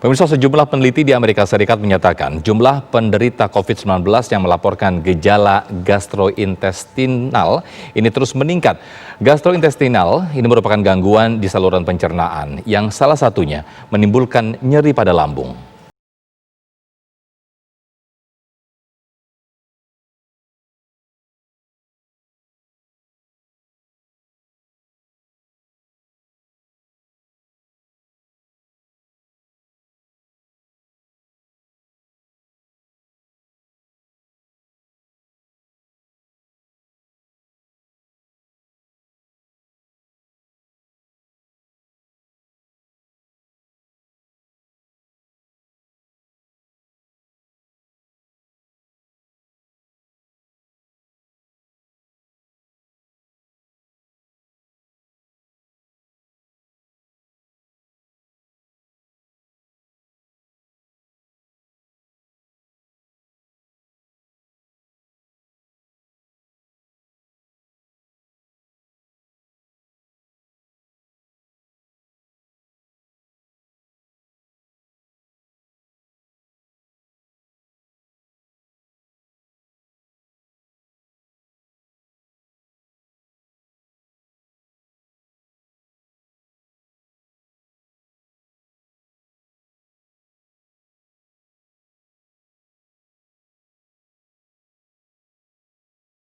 Pemirsa, sejumlah peneliti di Amerika Serikat menyatakan jumlah penderita COVID-19 yang melaporkan gejala gastrointestinal ini terus meningkat. Gastrointestinal ini merupakan gangguan di saluran pencernaan yang salah satunya menimbulkan nyeri pada lambung.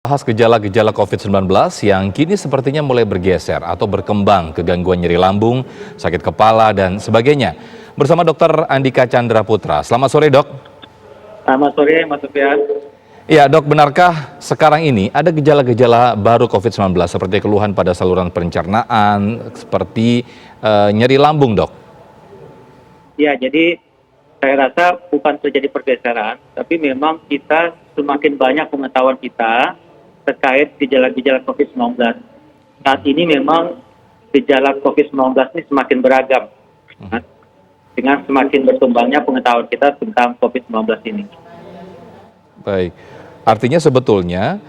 Bahas gejala-gejala COVID-19 yang kini sepertinya mulai bergeser atau berkembang ke gangguan nyeri lambung, sakit kepala, dan sebagainya. Bersama Dr. Andika Chandra Putra. Selamat sore, Dok. Selamat sore, Mas Sofian. Ya, Dok, benarkah sekarang ini ada gejala-gejala baru COVID-19 seperti keluhan pada saluran pencernaan, seperti nyeri lambung, Dok? Ya, jadi saya rasa bukan terjadi pergeseran, tapi memang kita semakin banyak pengetahuan kita terkait gejala-gejala COVID-19. Saat ini memang gejala COVID-19 ini semakin beragam, dengan semakin berkembangnya pengetahuan kita tentang COVID-19 ini. Baik, artinya sebetulnya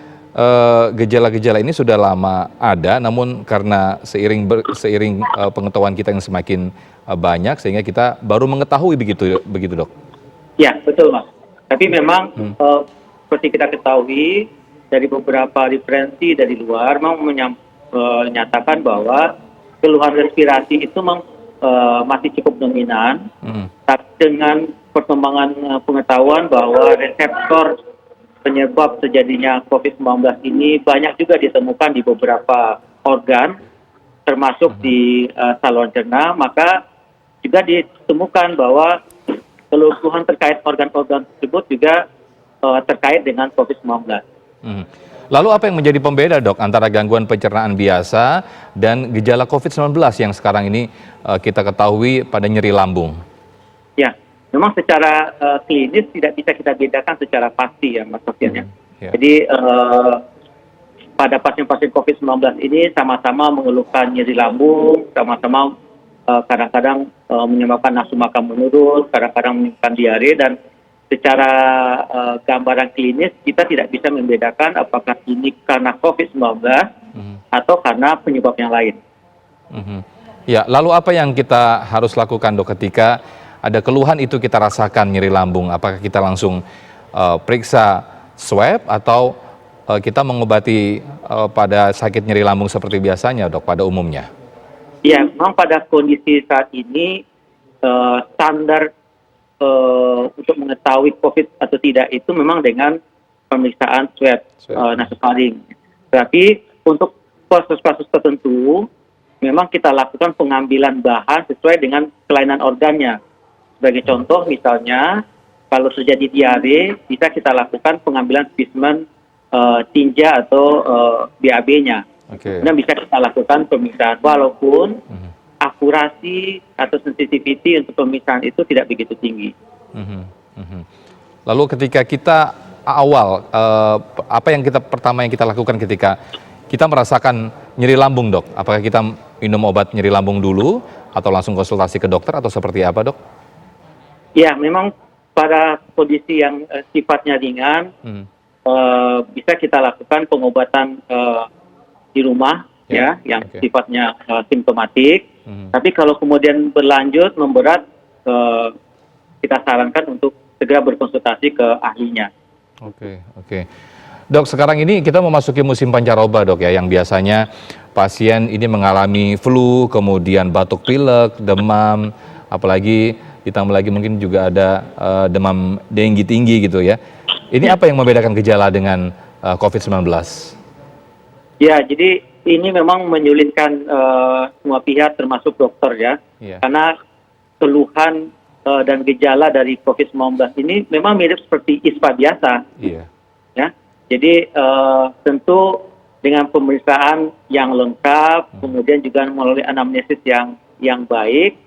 gejala-gejala ini sudah lama ada, namun karena seiring pengetahuan kita yang semakin banyak, sehingga kita baru mengetahui begitu, Dok? Ya, betul, Mas. Tapi memang seperti kita ketahui, dari beberapa referensi dari luar menyatakan bahwa keluhan respirasi itu masih cukup dominan, tapi dengan perkembangan pengetahuan bahwa reseptor penyebab terjadinya COVID-19 ini banyak juga ditemukan di beberapa organ, termasuk di saluran cerna, maka juga ditemukan bahwa keluhan terkait organ-organ tersebut juga terkait dengan COVID-19. Lalu apa yang menjadi pembeda, Dok, antara gangguan pencernaan biasa dan gejala COVID-19 yang sekarang ini kita ketahui pada nyeri lambung? Ya, memang secara klinis tidak bisa kita bedakan secara pasti ya, Mas Sofian. Jadi pada pasien-pasien COVID-19 ini sama-sama mengeluhkan nyeri lambung, sama-sama kadang-kadang menyebabkan nafsu makan menurun, kadang-kadang menyebabkan diare, dan secara gambaran klinis kita tidak bisa membedakan apakah ini karena COVID-19 atau karena penyebab yang lain. Ya, lalu apa yang kita harus lakukan, Dok, ketika ada keluhan itu kita rasakan nyeri lambung? Apakah kita langsung periksa swab atau kita mengobati pada sakit nyeri lambung seperti biasanya, Dok, pada umumnya? Ya, memang pada kondisi saat ini standar untuk mengetahui COVID atau tidak itu memang dengan pemeriksaan swab nasofaring. Tapi untuk kasus-kasus tertentu memang kita lakukan pengambilan bahan sesuai dengan kelainan organnya. Sebagai contoh misalnya kalau terjadi diare bisa kita lakukan pengambilan spesimen tinja atau BAB-nya. Kemudian bisa kita lakukan pemeriksaan, walaupun akurasi atau sensitivity untuk pemeriksaan itu tidak begitu tinggi. Lalu ketika kita awal, apa yang pertama yang kita lakukan ketika kita merasakan nyeri lambung, Dok? Apakah kita minum obat nyeri lambung dulu atau langsung konsultasi ke dokter atau seperti apa, Dok? Ya, memang pada kondisi yang sifatnya ringan bisa kita lakukan pengobatan di rumah yang sifatnya simptomatik. Tapi kalau kemudian berlanjut memberat, kita sarankan untuk segera berkonsultasi ke ahlinya. Oke. Dok, sekarang ini kita memasuki musim pancaroba, Dok, ya, yang biasanya pasien ini mengalami flu, kemudian batuk pilek, demam, apalagi ditambah lagi mungkin juga ada demam denggi tinggi gitu ya. Ini apa yang membedakan gejala dengan COVID-19? Ya, jadi ini memang menyulitkan semua pihak termasuk dokter ya. Iya. Karena keluhan dan gejala dari COVID-19 ini memang mirip seperti ISPA biasa. Iya. Ya. Jadi tentu dengan pemeriksaan yang lengkap, kemudian juga melalui anamnesis yang baik,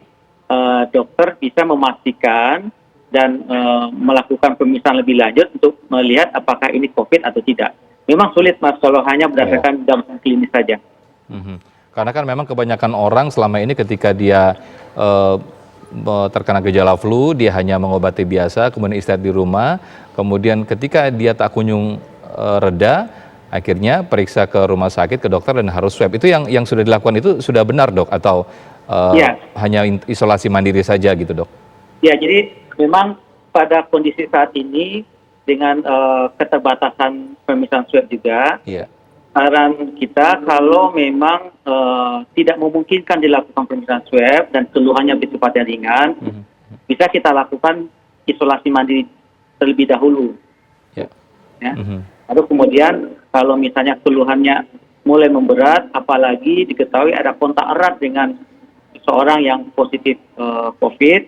dokter bisa memastikan dan melakukan pemeriksaan lebih lanjut untuk melihat apakah ini COVID atau tidak. Memang sulit Mas kalau hanya berdasarkan gambaran klinis saja. Karena kan memang kebanyakan orang selama ini ketika dia terkena gejala flu, dia hanya mengobati biasa, kemudian istirahat di rumah, kemudian ketika dia tak kunjung reda, akhirnya periksa ke rumah sakit, ke dokter dan harus swab. Itu yang sudah dilakukan itu sudah benar, Dok, atau hanya isolasi mandiri saja gitu, Dok? Ya, jadi memang pada kondisi saat ini dengan keterbatasan pemeriksaan swab juga, saran kita kalau memang tidak memungkinkan dilakukan pemeriksaan swab dan keluhannya bersifat ringan, bisa kita lakukan isolasi mandiri terlebih dahulu. Ya. Lalu kemudian kalau misalnya keluhannya mulai memberat, apalagi diketahui ada kontak erat dengan seseorang yang positif COVID,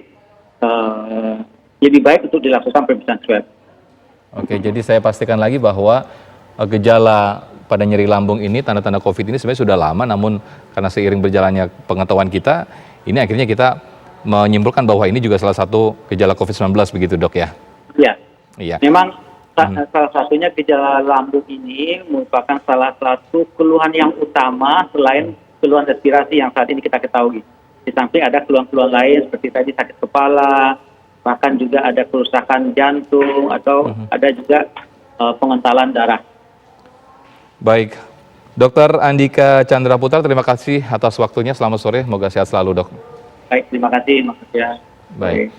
lebih baik untuk dilakukan pemeriksaan swab. Oke, jadi saya pastikan lagi bahwa gejala pada nyeri lambung ini, tanda-tanda COVID ini sebenarnya sudah lama, namun karena seiring berjalannya pengetahuan kita, ini akhirnya kita menyimpulkan bahwa ini juga salah satu gejala COVID-19 begitu, Dok, ya? Iya. Memang salah satunya gejala lambung ini merupakan salah satu keluhan yang utama selain keluhan respirasi yang saat ini kita ketahui. Di samping ada keluhan-keluhan lain seperti tadi sakit kepala, bahkan juga ada kerusakan jantung atau ada juga pengentalan darah. Baik, Dr. Andika Chandra Putra, terima kasih atas waktunya. Selamat sore, semoga sehat selalu, Dok. Baik, terima kasih Mas. Baik.